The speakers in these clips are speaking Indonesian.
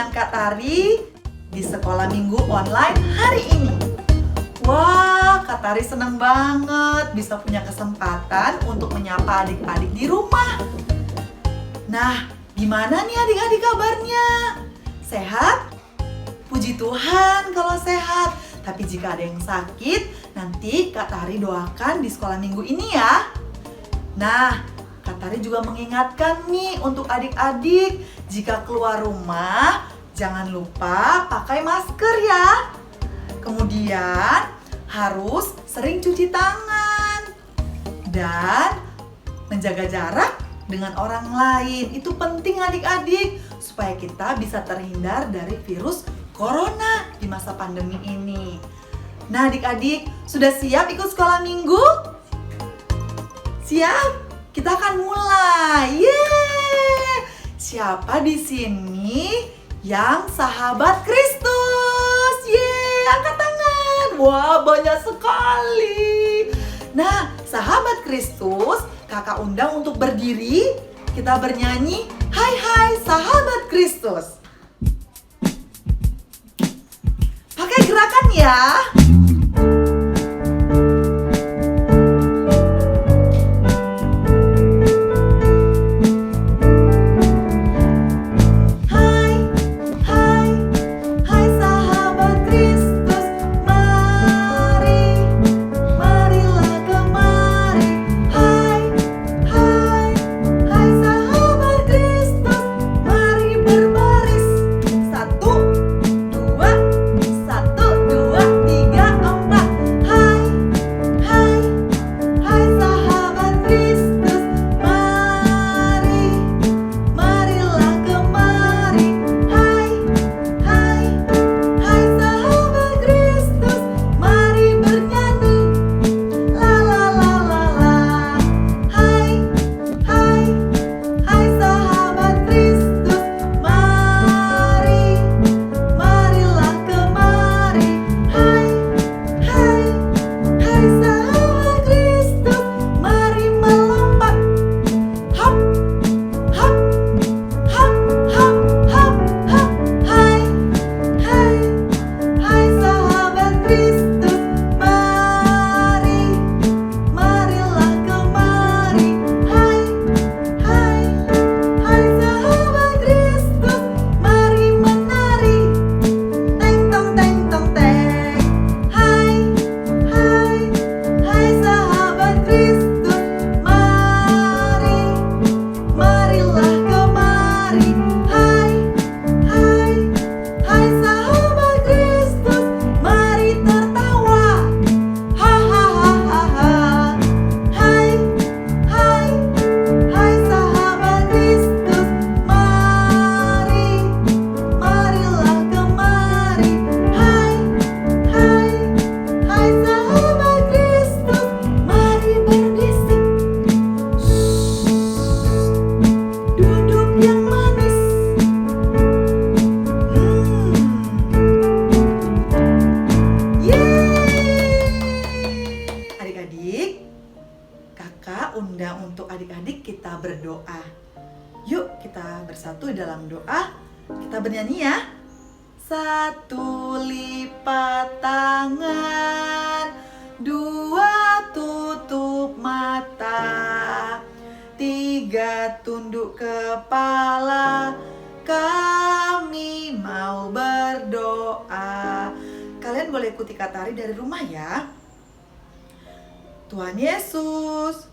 dengan Kak Tari di sekolah minggu online hari ini. Wah, Kak Tari senang banget bisa punya kesempatan untuk menyapa adik-adik di rumah. Nah, gimana nih adik-adik kabarnya? Sehat? Puji Tuhan kalau sehat. Tapi jika ada yang sakit, nanti Kak Tari doakan di sekolah minggu ini ya. Nah, Kak Tari juga mengingatkan nih untuk adik-adik, jika keluar rumah jangan lupa pakai masker ya. Kemudian harus sering cuci tangan dan menjaga jarak dengan orang lain. Itu penting adik-adik supaya kita bisa terhindar dari virus corona di masa pandemi ini. Nah adik-adik, sudah siap ikut sekolah minggu? Siap? Kita akan mulai. Yeay! Siapa di sini yang sahabat Kristus? Yeay, angkat tangan. Wah, banyak sekali. Nah, sahabat Kristus, kakak undang untuk berdiri. Kita bernyanyi, hai hai sahabat Kristus. Pakai gerakan ya. Undang untuk adik-adik kita berdoa. Yuk kita bersatu dalam doa. Kita bernyanyi ya. 1 lipat tangan, 2 tutup mata, 3 tunduk kepala, kami mau berdoa. Kalian boleh ikuti Kak Tari dari rumah ya. Tuhan Yesus,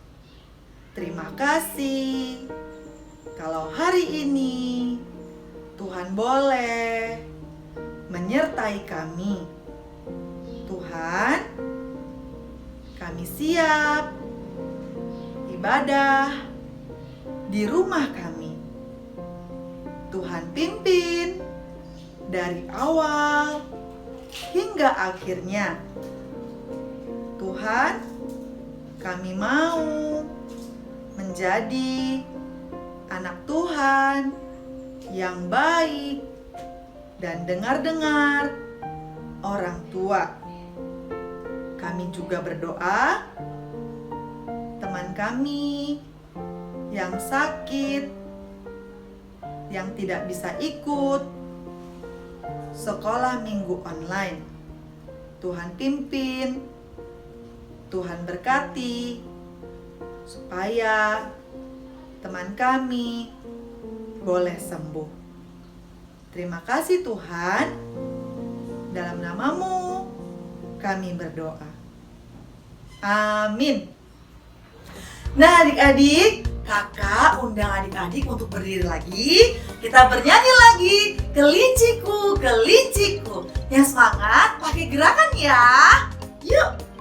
terima kasih kalau hari ini Tuhan boleh menyertai kami. Tuhan, kami siap ibadah di rumah kami. Tuhan pimpin dari awal hingga akhirnya. Tuhan, kami mau menjadi anak Tuhan yang baik dan dengar-dengar orang tua. Kami juga berdoa teman kami yang sakit, yang tidak bisa ikut sekolah minggu online. Tuhan pimpin, Tuhan berkati, supaya teman kami boleh sembuh. Terima kasih Tuhan, dalam nama-Mu kami berdoa. Amin. Nah adik-adik, kakak undang adik-adik untuk berdiri lagi. Kita bernyanyi lagi, Kelinciku, kelinciku. Yang semangat, pakai gerakan ya. Yuk.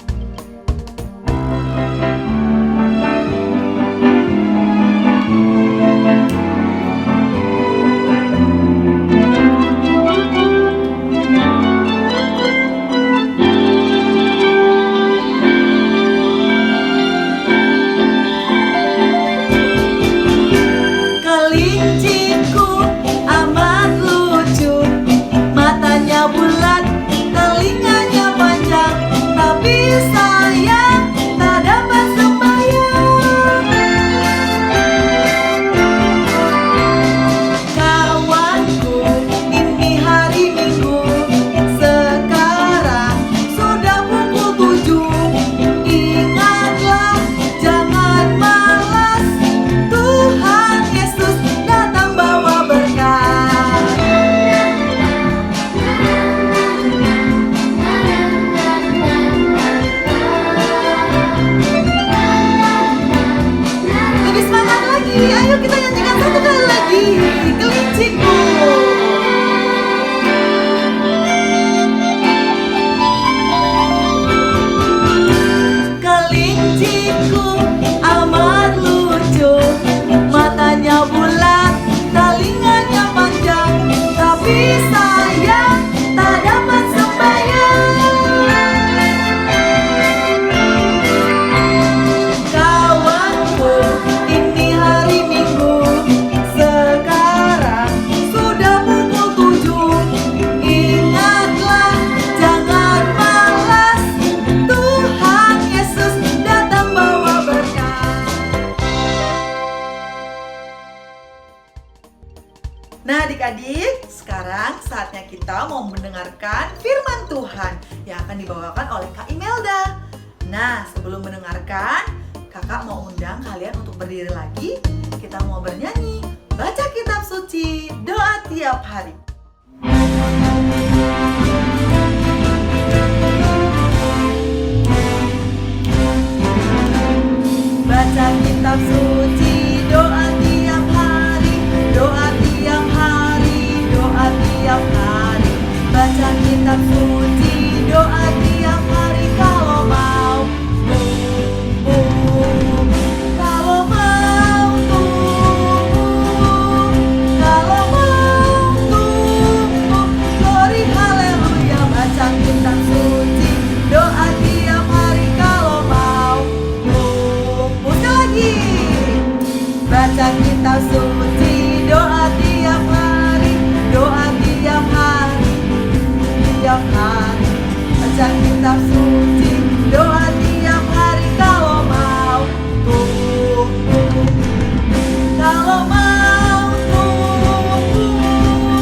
Nah adik-adik, sekarang saatnya kita mau mendengarkan firman Tuhan yang akan dibawakan oleh Kak Imelda. Nah sebelum mendengarkan, kakak mau undang kalian untuk berdiri lagi. Kita mau bernyanyi, baca kitab suci, doa tiap hari. Baca kitab suci, doa tiap hari, doa tiap hari, doa tiap hari. Baca kitab suci, doa tiap hari kalau mau tumbuh, kalau mau tumbuh, kalau mau tumbuh. Glory haleluya. Baca kitab suci, doa tiap hari kalau mau tumbuh. Sekali lagi. Baca kitab suci, doa tiap hari, doa tiap hari, tiap hari. Baca kitab suci, doa tiap hari kalau mau tumbuh, kalau mau tumbuh,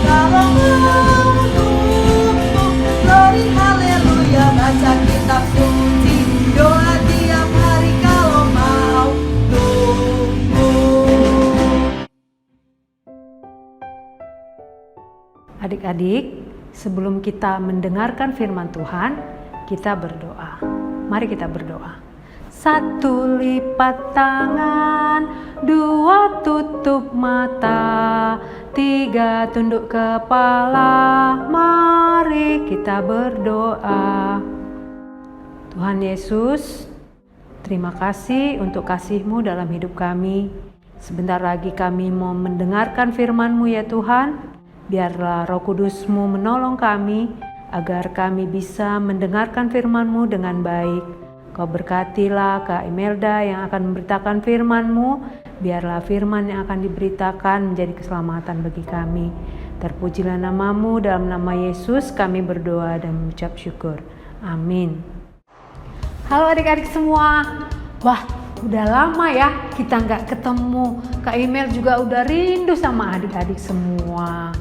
kalau mau tumbuh. Glory haleluya. Baca kitab suci, doa tiap hari kalau mau tumbuh. Adik-adik, sebelum kita mendengarkan firman Tuhan, kita berdoa. Mari kita berdoa. 1 lipat tangan, 2 tutup mata, 3 tunduk kepala. Mari kita berdoa. Tuhan Yesus, terima kasih untuk kasih-Mu dalam hidup kami. Sebentar lagi kami mau mendengarkan firman-Mu ya Tuhan. Biarlah Roh Kudus-Mu menolong kami agar kami bisa mendengarkan firman-Mu dengan baik. Kau berkatilah Kak Imelda yang akan memberitakan firman-Mu. Biarlah firman yang akan diberitakan menjadi keselamatan bagi kami. Terpujilah nama-Mu, dalam nama Yesus kami berdoa dan mengucap syukur. Amin. Halo adik-adik semua. Wah, udah lama ya kita nggak ketemu. Kak Imel juga udah rindu sama adik-adik semua.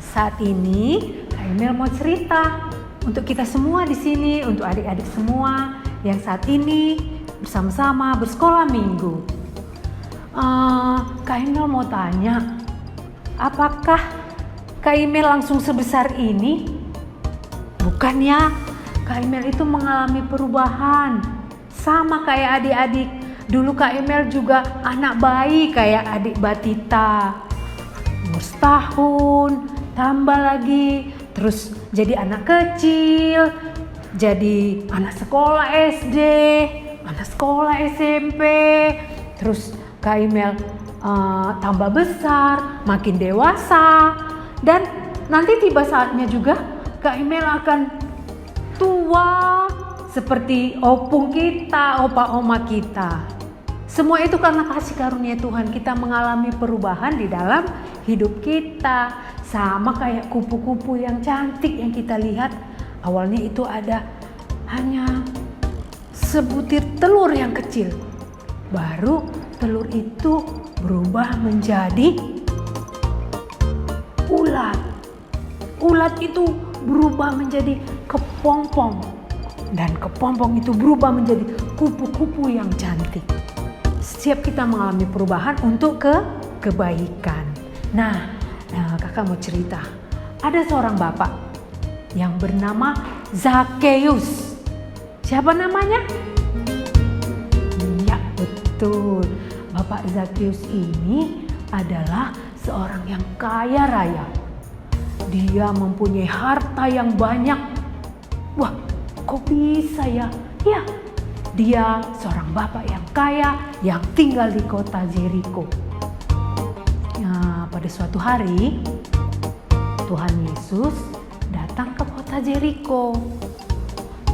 Saat ini Kak Emil mau cerita untuk kita semua di sini, untuk adik-adik semua yang saat ini bersama-sama bersekolah minggu. Kak Emil mau tanya, apakah Kak Emil langsung sebesar ini? Bukannya Kak Emil itu mengalami perubahan, sama kayak adik-adik. Dulu Kak Emil juga anak bayi kayak adik Batita. Umur setahun, tambah lagi, terus jadi anak kecil, jadi anak sekolah SD, anak sekolah SMP, terus Kak Emil tambah besar, makin dewasa, dan nanti tiba saatnya juga Kak Emil akan tua seperti opung kita, opa-oma kita. Semua itu karena kasih karunia Tuhan, kita mengalami perubahan di dalam hidup kita. Sama kayak kupu-kupu yang cantik yang kita lihat, awalnya itu ada hanya sebutir telur yang kecil. Baru telur itu berubah menjadi ulat. Ulat itu berubah menjadi kepompong. Dan kepompong itu berubah menjadi kupu-kupu yang cantik. Setiap kita mengalami perubahan untuk kebaikan. Nah, kakak mau cerita. Ada seorang bapak yang bernama Zakheus. Siapa namanya? Ya, betul. Bapak Zakheus ini adalah seorang yang kaya raya. Dia mempunyai harta yang banyak. Wah, kok bisa ya? Ya, dia seorang bapak yang kaya yang tinggal di kota Jericho. Nah, pada suatu hari Tuhan Yesus datang ke kota Jericho.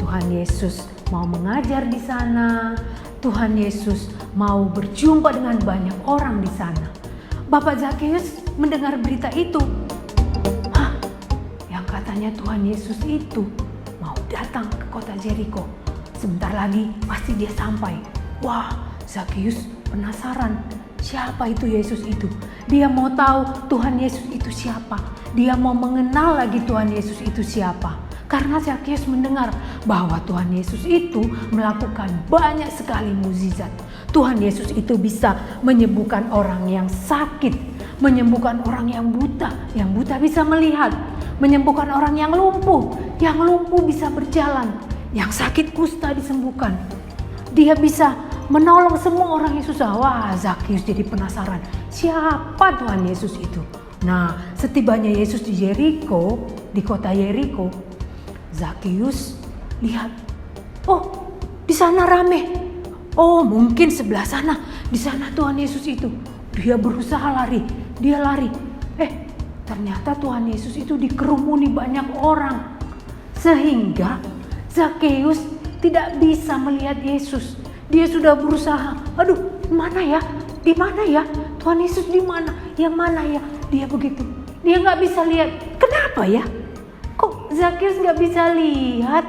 Tuhan Yesus mau mengajar di sana. Tuhan Yesus mau berjumpa dengan banyak orang di sana. Bapak Zakheus mendengar berita itu. Yang katanya Tuhan Yesus itu mau datang ke kota Jericho. Sebentar lagi pasti dia sampai. Wah, Zakheus penasaran. Siapa itu Yesus itu? Dia mau tahu Tuhan Yesus itu siapa. Dia mau mengenal lagi Tuhan Yesus itu siapa. Karena Zakheus mendengar bahwa Tuhan Yesus itu melakukan banyak sekali mukjizat. Tuhan Yesus itu bisa menyembuhkan orang yang sakit, menyembuhkan orang yang buta bisa melihat, menyembuhkan orang yang lumpuh bisa berjalan, yang sakit kusta disembuhkan. Dia bisa menolong semua orang yang susah. Wah, Zakheus jadi penasaran, siapa Tuhan Yesus itu? Nah, setibanya Yesus di Jericho, di kota Jericho, Zakheus lihat, oh, di sana rame. Oh, mungkin sebelah sana, di sana Tuhan Yesus itu. Dia berusaha lari, dia lari. Ternyata Tuhan Yesus itu dikerumuni banyak orang. Sehingga Zakheus tidak bisa melihat Yesus. Dia sudah berusaha, aduh, mana ya? Di mana ya? Tuhan Yesus di mana? Yang mana ya? Dia begitu. Dia nggak bisa lihat. Kenapa ya? Kok Zakheus nggak bisa lihat?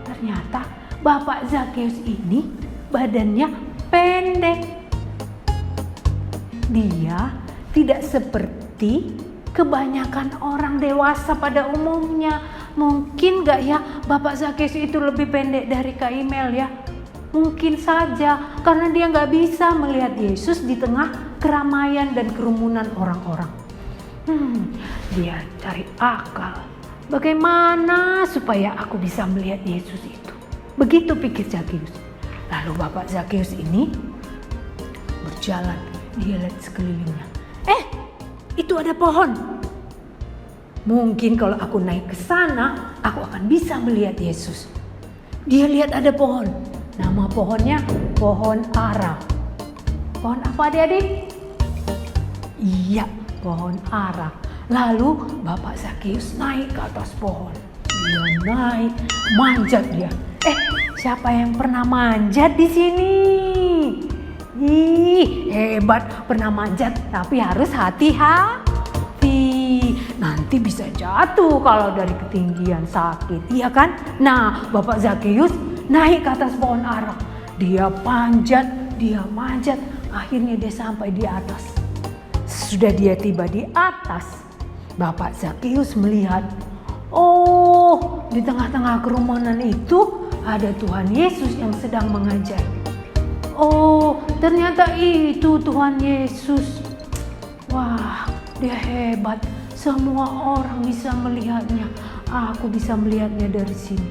Ternyata Bapak Zakheus ini badannya pendek. Dia tidak seperti kebanyakan orang dewasa pada umumnya. Mungkin gak ya Bapak Zakheus itu lebih pendek dari Kak Emil ya? Mungkin saja, karena dia gak bisa melihat Yesus di tengah keramaian dan kerumunan orang-orang. Dia cari akal. Bagaimana supaya aku bisa melihat Yesus itu? Begitu pikir Zakheus. Lalu Bapak Zakheus ini berjalan, dia lihat sekelilingnya. Itu ada pohon. Mungkin kalau aku naik ke sana, aku akan bisa melihat Yesus. Dia lihat ada pohon. Nama pohonnya pohon ara. Pohon apa adik-adik? Iya, pohon ara. Lalu Bapak Zakheus naik ke atas pohon. Dia naik, manjat dia. Siapa yang pernah manjat di sini? Hebat, pernah manjat, tapi harus hati-hati. Nanti bisa jatuh kalau dari ketinggian, sakit, iya kan? Nah, Bapak Zakheus naik ke atas pohon ara. Dia manjat, akhirnya dia sampai di atas. Sudah dia tiba di atas, Bapak Zakeus melihat, oh, di tengah-tengah kerumunan itu ada Tuhan Yesus yang sedang mengajar. Oh, ternyata itu Tuhan Yesus. Wah, dia hebat. Semua orang bisa melihatnya. Aku bisa melihatnya dari sini.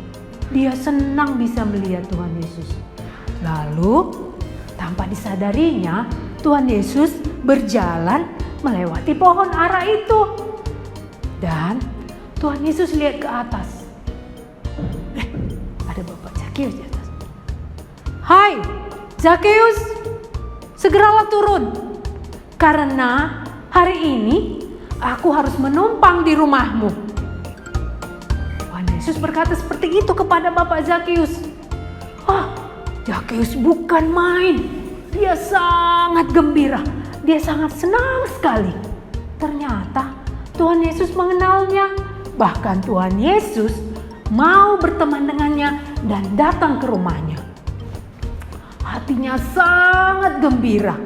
Dia senang bisa melihat Tuhan Yesus. Lalu, tanpa disadarinya, Tuhan Yesus berjalan melewati pohon ara itu. Dan Tuhan Yesus lihat ke atas. Ada Bapak Zakeus di atas. Hai, Zakeus, segeralah turun. Karena hari ini aku harus menumpang di rumahmu. Tuhan Yesus berkata seperti itu kepada Bapak Zakeus. Wah, Zakeus bukan main. Dia sangat gembira. Dia sangat senang sekali. Ternyata Tuhan Yesus mengenalnya. Bahkan Tuhan Yesus mau berteman dengannya dan datang ke rumahnya. Hatinya sangat gembira.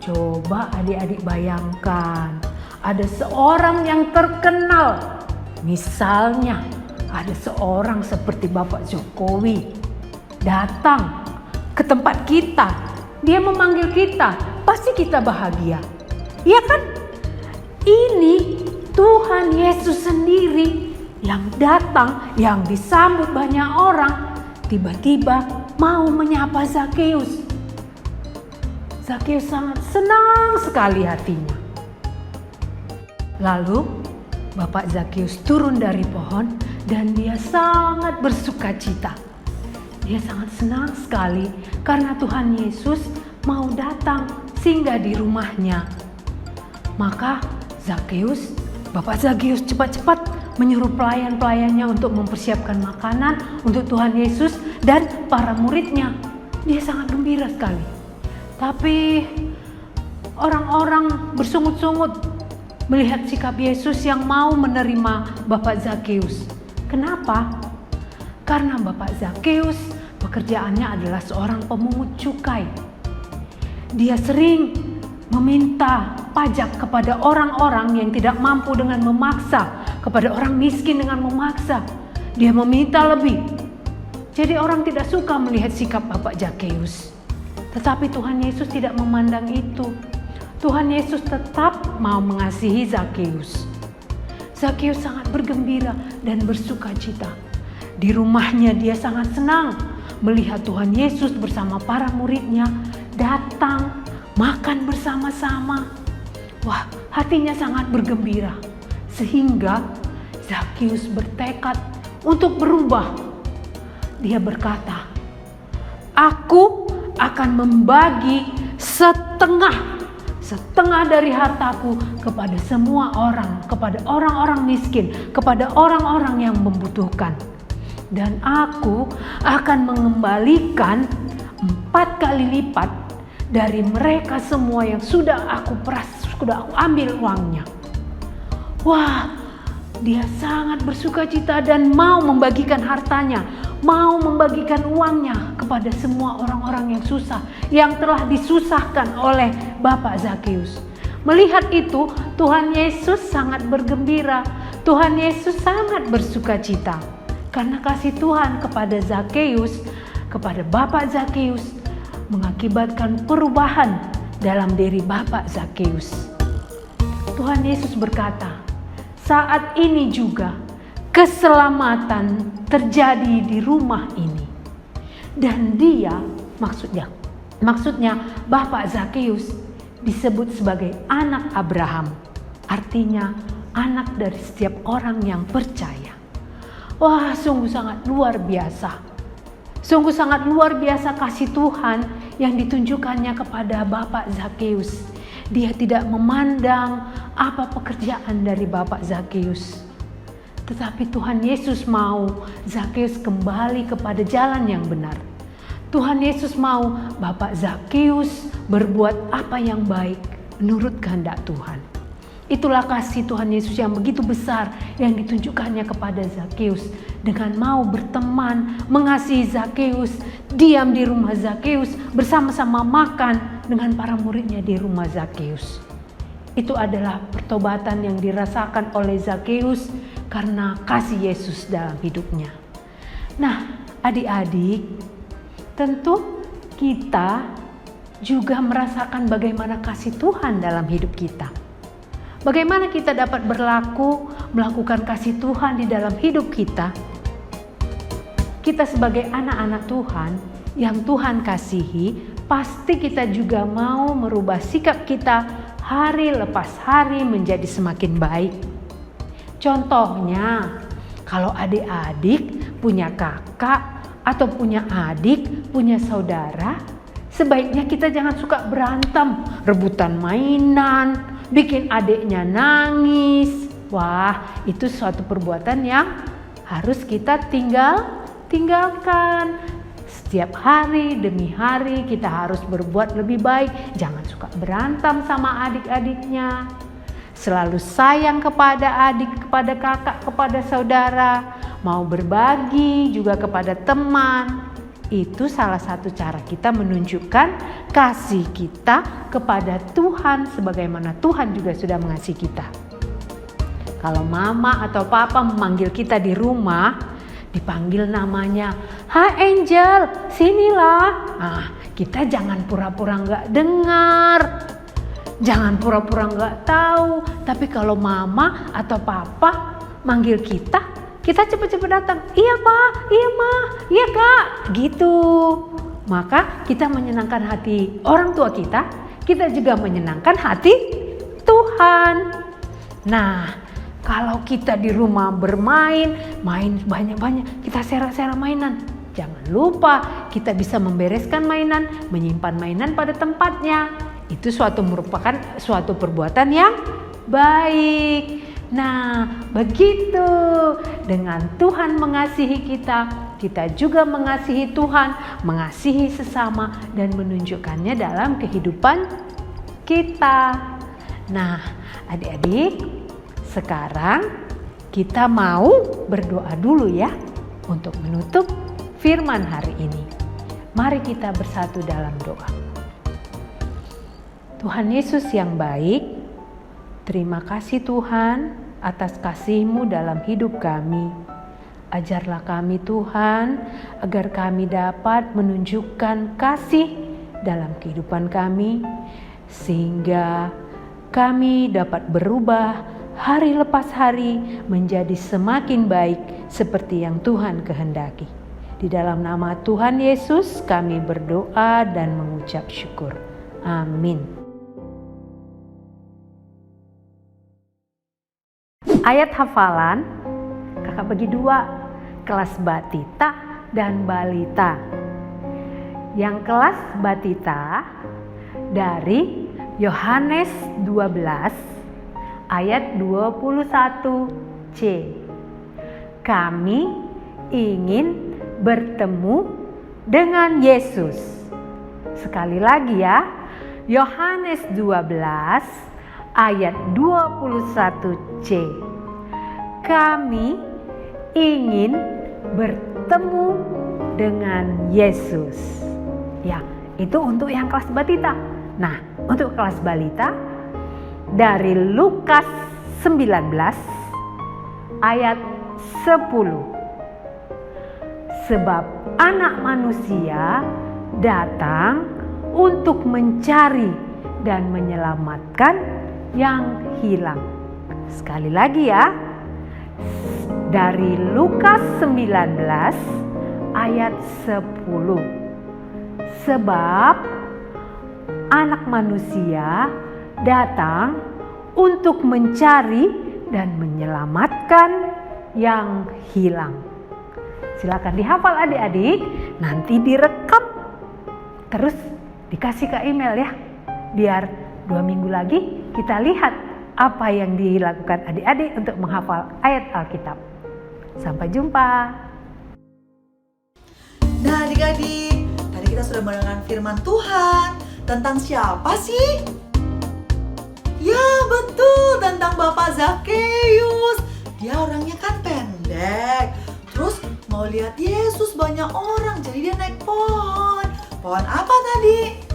Coba adik-adik bayangkan, ada seorang yang terkenal. Misalnya ada seorang seperti Bapak Jokowi datang ke tempat kita. Dia memanggil kita, pasti kita bahagia. Iya kan? Ini Tuhan Yesus sendiri yang datang, yang disambut banyak orang, tiba-tiba mau menyapa Zakeus. Zakeus sangat senang sekali hatinya. Lalu Bapak Zakeus turun dari pohon dan dia sangat bersukacita. Dia sangat senang sekali karena Tuhan Yesus mau datang singgah di rumahnya. Maka Bapak Zakeus cepat-cepat menyuruh pelayan-pelayannya untuk mempersiapkan makanan untuk Tuhan Yesus dan para muridnya. Dia sangat gembira sekali. Tapi orang-orang bersungut-sungut melihat sikap Yesus yang mau menerima Bapak Zakeus. Kenapa? Karena Bapak Zakeus pekerjaannya adalah seorang pemungut cukai. Dia sering meminta pajak kepada orang-orang yang tidak mampu dengan memaksa, kepada orang miskin dengan memaksa. Dia meminta lebih. Jadi orang tidak suka melihat sikap Bapak Zakeus. Tetapi Tuhan Yesus tidak memandang itu. Tuhan Yesus tetap mau mengasihi Zakeus. Zakeus sangat bergembira dan bersukacita. Di rumahnya dia sangat senang melihat Tuhan Yesus bersama para muridnya datang makan bersama-sama. Wah, hatinya sangat bergembira. Sehingga Zakeus bertekad untuk berubah. Dia berkata, aku akan membagi setengah dari hartaku kepada semua orang, kepada orang-orang miskin, kepada orang-orang yang membutuhkan. Dan aku akan mengembalikan 4 kali lipat dari mereka semua yang sudah aku ambil uangnya. Wah, dia sangat bersukacita dan mau membagikan hartanya, mau membagikan uangnya kepada semua orang-orang yang susah, yang telah disusahkan oleh Bapak Zakeus. Melihat itu, Tuhan Yesus sangat bergembira. Tuhan Yesus sangat bersukacita karena kasih Tuhan kepada Zakeus, kepada Bapak Zakeus, mengakibatkan perubahan dalam diri Bapak Zakeus. Tuhan Yesus berkata, saat ini juga keselamatan terjadi di rumah ini. Dan dia, maksudnya Bapak Zakeus disebut sebagai anak Abraham. Artinya anak dari setiap orang yang percaya. Wah, sungguh sangat luar biasa. Sungguh sangat luar biasa kasih Tuhan yang ditunjukkannya kepada Bapak Zakeus. Dia tidak memandang apa pekerjaan dari Bapak Zakeus. Tetapi Tuhan Yesus mau Zakeus kembali kepada jalan yang benar. Tuhan Yesus mau Bapak Zakeus berbuat apa yang baik menurut kehendak Tuhan. Itulah kasih Tuhan Yesus yang begitu besar yang ditunjukkannya kepada Zakeus. Dengan mau berteman, mengasihi Zakeus, diam di rumah Zakeus, bersama-sama makan dengan para muridnya di rumah Zakeus. Itu adalah pertobatan yang dirasakan oleh Zakheus karena kasih Yesus dalam hidupnya. Nah, adik-adik, tentu kita juga merasakan bagaimana kasih Tuhan dalam hidup kita. Bagaimana kita dapat melakukan kasih Tuhan di dalam hidup kita. Kita sebagai anak-anak Tuhan yang Tuhan kasihi, pasti kita juga mau merubah sikap kita hari lepas hari menjadi semakin baik. Contohnya, kalau adik-adik punya kakak atau punya adik, punya saudara, sebaiknya kita jangan suka berantem, rebutan mainan, bikin adiknya nangis. Wah, itu suatu perbuatan yang harus kita tinggalkan. Setiap hari demi hari kita harus berbuat lebih baik. Jangan suka berantem sama adik-adiknya. Selalu sayang kepada adik, kepada kakak, kepada saudara. Mau berbagi juga kepada teman. Itu salah satu cara kita menunjukkan kasih kita kepada Tuhan sebagaimana Tuhan juga sudah mengasihi kita. Kalau mama atau papa memanggil kita di rumah, dipanggil namanya, "Hai Angel, sinilah." Nah, kita jangan pura-pura nggak dengar, jangan pura-pura nggak tahu. Tapi kalau mama atau papa manggil kita cepet-cepet datang. "Iya pak, iya ma, iya kak," gitu. Maka kita menyenangkan hati orang tua kita juga menyenangkan hati Tuhan. Nah, kalau kita di rumah main banyak-banyak, kita serak-serak mainan. Jangan lupa kita bisa membereskan mainan, menyimpan mainan pada tempatnya. Itu merupakan suatu perbuatan yang baik. Nah, begitu. Dengan Tuhan mengasihi kita, kita juga mengasihi Tuhan, mengasihi sesama dan menunjukkannya dalam kehidupan kita. Nah, adik-adik, sekarang kita mau berdoa dulu ya untuk menutup firman hari ini. Mari kita bersatu dalam doa. Tuhan Yesus yang baik, terima kasih Tuhan atas kasih-Mu dalam hidup kami. Ajarlah kami Tuhan agar kami dapat menunjukkan kasih dalam kehidupan kami sehingga kami dapat berubah hari lepas hari menjadi semakin baik seperti yang Tuhan kehendaki. Di dalam nama Tuhan Yesus kami berdoa dan mengucap syukur. Amin. Ayat hafalan, kakak bagi dua, kelas batita dan balita. Yang kelas batita dari Yohanes 12 ayat 21c. Kami ingin bertemu dengan Yesus. Sekali lagi ya, Yohanes 12 ayat 21c. Kami ingin bertemu dengan Yesus. Ya, itu untuk yang kelas batita. Nah, untuk kelas balita dari Lukas 19 ayat 10. Sebab Anak Manusia datang untuk mencari dan menyelamatkan yang hilang. Sekali lagi ya. Dari Lukas 19 ayat 10. Sebab Anak Manusia datang untuk mencari dan menyelamatkan yang hilang. Silakan dihafal adik-adik, nanti direkam terus dikasih ke email ya. Biar 2 minggu lagi kita lihat apa yang dilakukan adik-adik untuk menghafal ayat Alkitab. Sampai jumpa. Nah adik-adik, tadi kita sudah mendengarkan firman Tuhan tentang siapa sih? Ya betul, tentang Bapak Zakheus. Dia orangnya kan pendek. Terus mau lihat Yesus banyak orang, jadi dia naik pohon. Pohon apa tadi?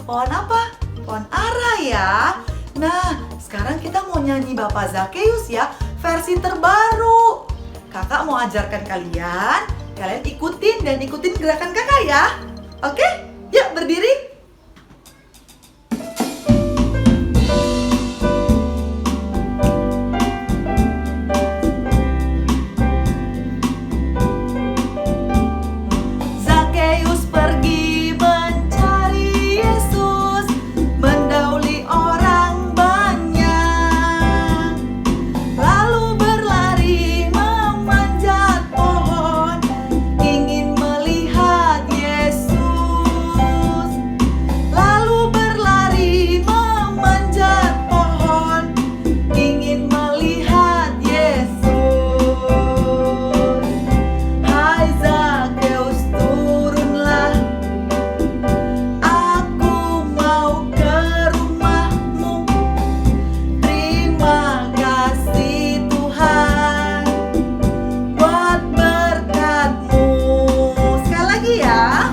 Pohon apa? Pohon ara ya. Nah, sekarang kita mau nyanyi Bapak Zakeus ya, versi terbaru. Kakak mau ajarkan kalian ikutin dan ikutin gerakan kakak ya. Oke, yuk berdiri. Zakeus pergi mencari Yesus, mendahului orang banyak, lalu berlari memanjat pohon, ingin melihat Yesus. Lalu berlari memanjat pohon, ingin melihat Yesus. Hai Zakeus, turunlah, aku mau ke rumahmu. Terima kasih Tuhan buat berkat-Mu. Sekali lagi ya.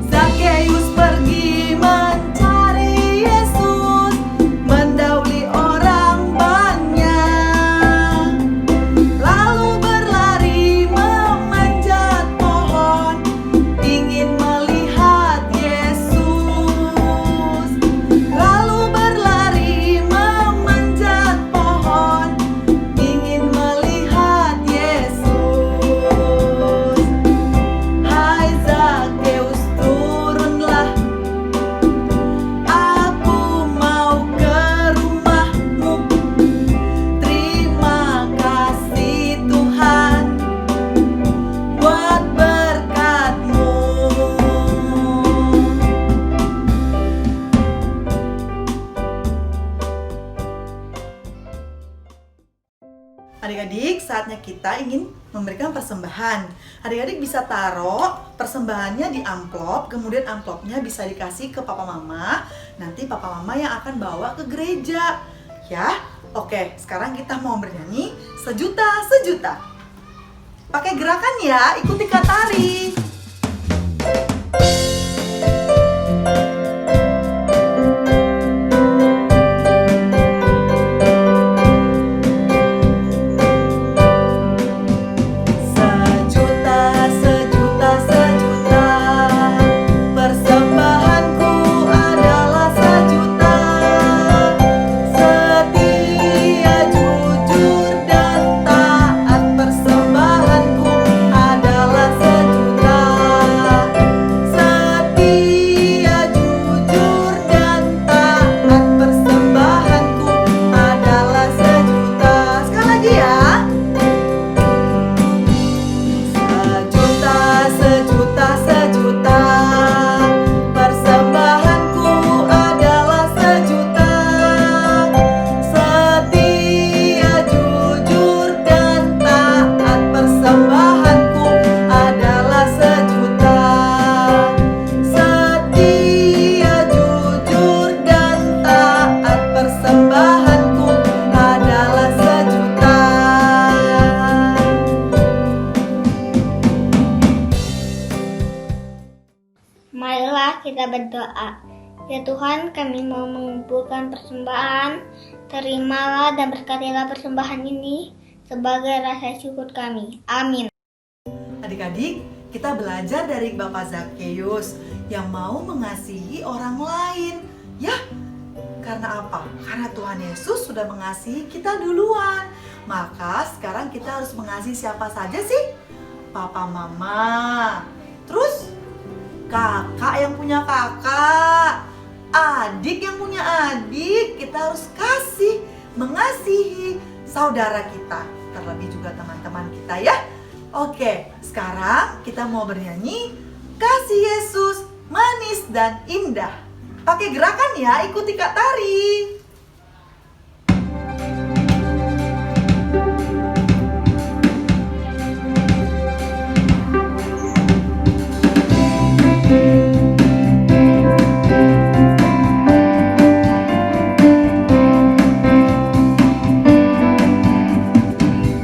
Zakeus pergi mencari Yesus, mendahului orang banyak, lalu berlari memanjat pohon, ingin melihat Yesus. Lalu berlari memanjat pohon, ingin melihat Yesus. Hai Zakeus, turunlah, aku mau ke rumahmu. Terima kasih Tuhan buat berkat-Mu. Adik-adik, saatnya kita ingin memberikan persembahan. Adik-adik bisa taruh persembahannya di amplop, kemudian amplopnya bisa dikasih ke papa mama. Nanti papa mama yang akan bawa ke gereja. Ya, oke, sekarang kita mau bernyanyi sejuta sejuta. Pakai gerakan ya, ikuti Kak Tari. Sejuta, sejuta, sejuta, persembahanku adalah sejuta. Setia, jujur, dan taat, persembahanku adalah sejuta. Setia, jujur, dan taat, persembahanku adalah sejuta. Sekali lagi ya. Sejuta, sejuta, sejuta, persembahanku adalah sejuta. Setia, jujur, dan taat, persembahanku adalah sejuta. Setia, jujur, dan taat, persembahanku adalah sejuta. Marilah kita berdoa. Ya Tuhan, kami mau mengumpulkan persembahan. Terimalah dan berkatilah persembahan ini sebagai rasa syukur kami. Amin. Adik-adik, kita belajar dari Bapak Zakeus yang mau mengasihi orang lain. Ya, karena apa? Karena Tuhan Yesus sudah mengasihi kita duluan. Maka sekarang kita harus mengasihi siapa saja sih? Papa, mama. Terus kakak yang punya kakak, adik yang punya adik. Kita harus mengasihi saudara kita, terlebih juga teman-teman kita ya. Oke, sekarang kita mau bernyanyi Kasih Yesus manis dan indah. Pakai gerakan ya, ikuti Kak Tari.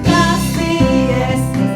Kasih Yesus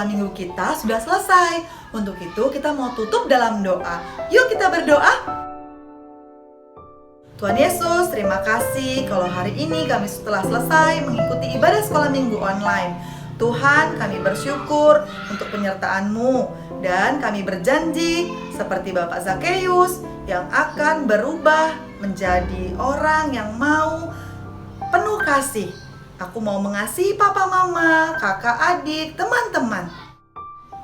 sekolah minggu kita sudah selesai. Untuk itu kita mau tutup dalam doa. Yuk kita berdoa. Tuhan Yesus, terima kasih kalau hari ini kami setelah selesai mengikuti ibadah sekolah minggu online. Tuhan, kami bersyukur untuk penyertaan-Mu dan kami berjanji seperti Bapak Zakeus yang akan berubah menjadi orang yang mau penuh kasih. Aku mau mengasihi papa mama, kakak adik, teman-teman.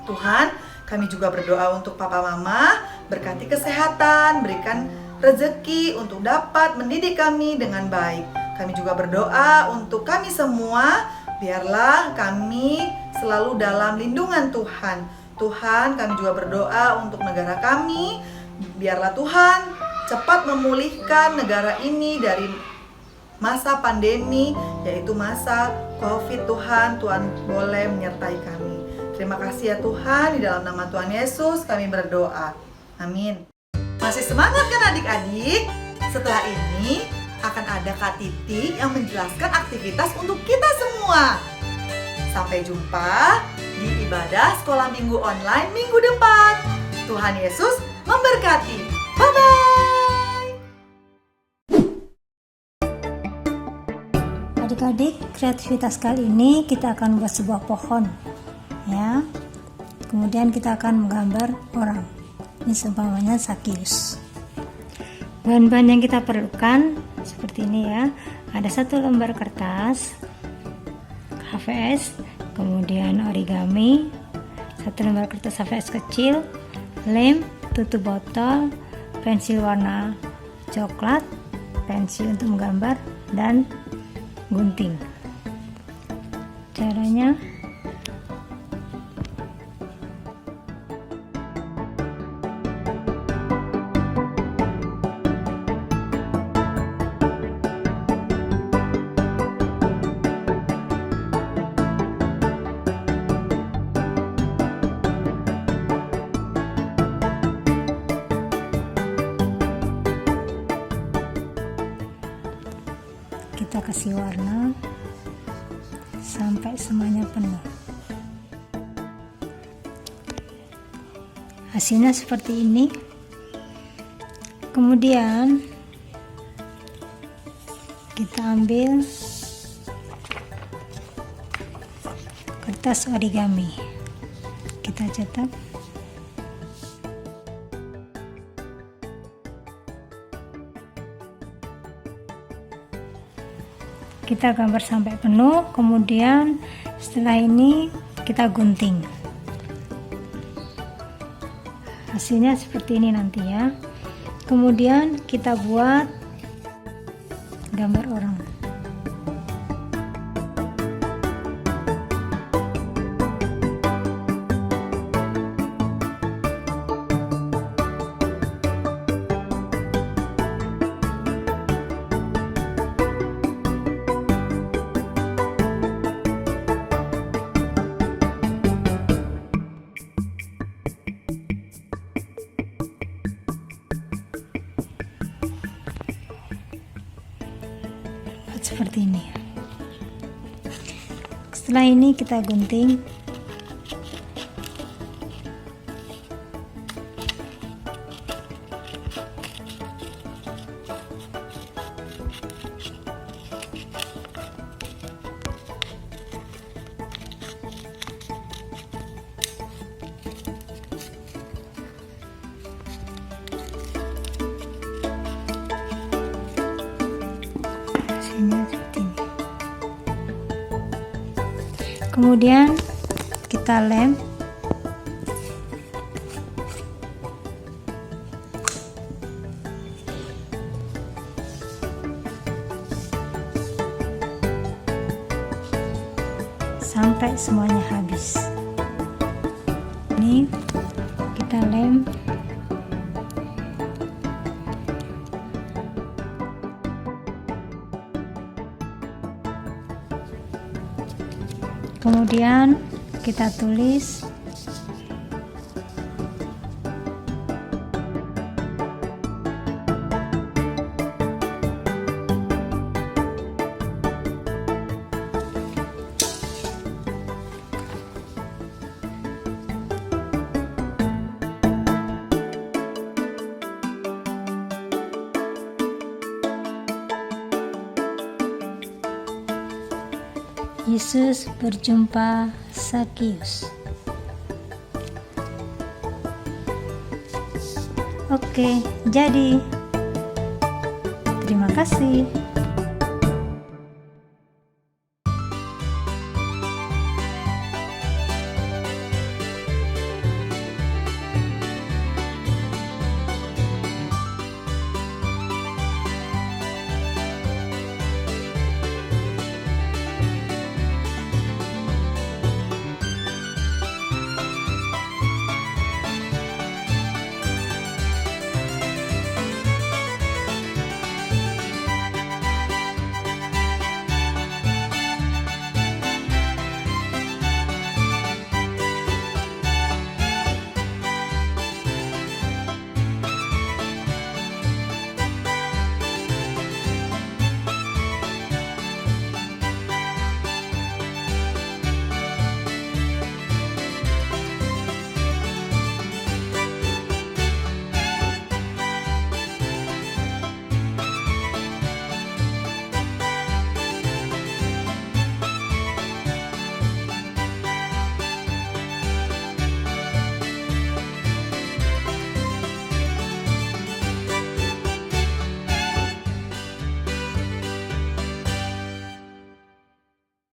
Tuhan, kami juga berdoa untuk papa mama, berkati kesehatan, berikan rezeki untuk dapat mendidik kami dengan baik. Kami juga berdoa untuk kami semua, biarlah kami selalu dalam lindungan Tuhan. Tuhan, kami juga berdoa untuk negara kami, biarlah Tuhan cepat memulihkan negara ini dari masa pandemi, yaitu masa COVID. Tuhan boleh menyertai kami. Terima kasih ya Tuhan, di dalam nama Tuhan Yesus kami berdoa. Amin. Masih semangat kan adik-adik? Setelah ini akan ada Kak Titi yang menjelaskan aktivitas untuk kita semua. Sampai jumpa di ibadah sekolah minggu online minggu depan. Tuhan Yesus memberkati. Bye-bye. Adik-adik, kreativitas kali ini kita akan membuat sebuah pohon, ya. Kemudian kita akan menggambar orang. Ini seumpamanya Zakeus. Bahan-bahan yang kita perlukan seperti ini ya. Ada 1 lembar kertas HVS, kemudian origami, 1 lembar kertas HVS kecil, lem, tutup botol, pensil warna coklat, pensil untuk menggambar, dan gunting. Caranya kita kasih warna sampai semuanya penuh. Hasilnya seperti ini. Kemudian kita ambil kertas origami, kita cetak. Kita gambar sampai penuh, kemudian setelah ini kita gunting. Hasilnya seperti ini nanti ya. Kemudian kita buat gambar orang. Seperti ini. Setelah ini kita gunting. Seperti ini. Kemudian kita lem. Sampai semuanya habis. Ini kita lem. Kemudian kita tulis Yesus berjumpa Sakius. Oke, jadi terima kasih.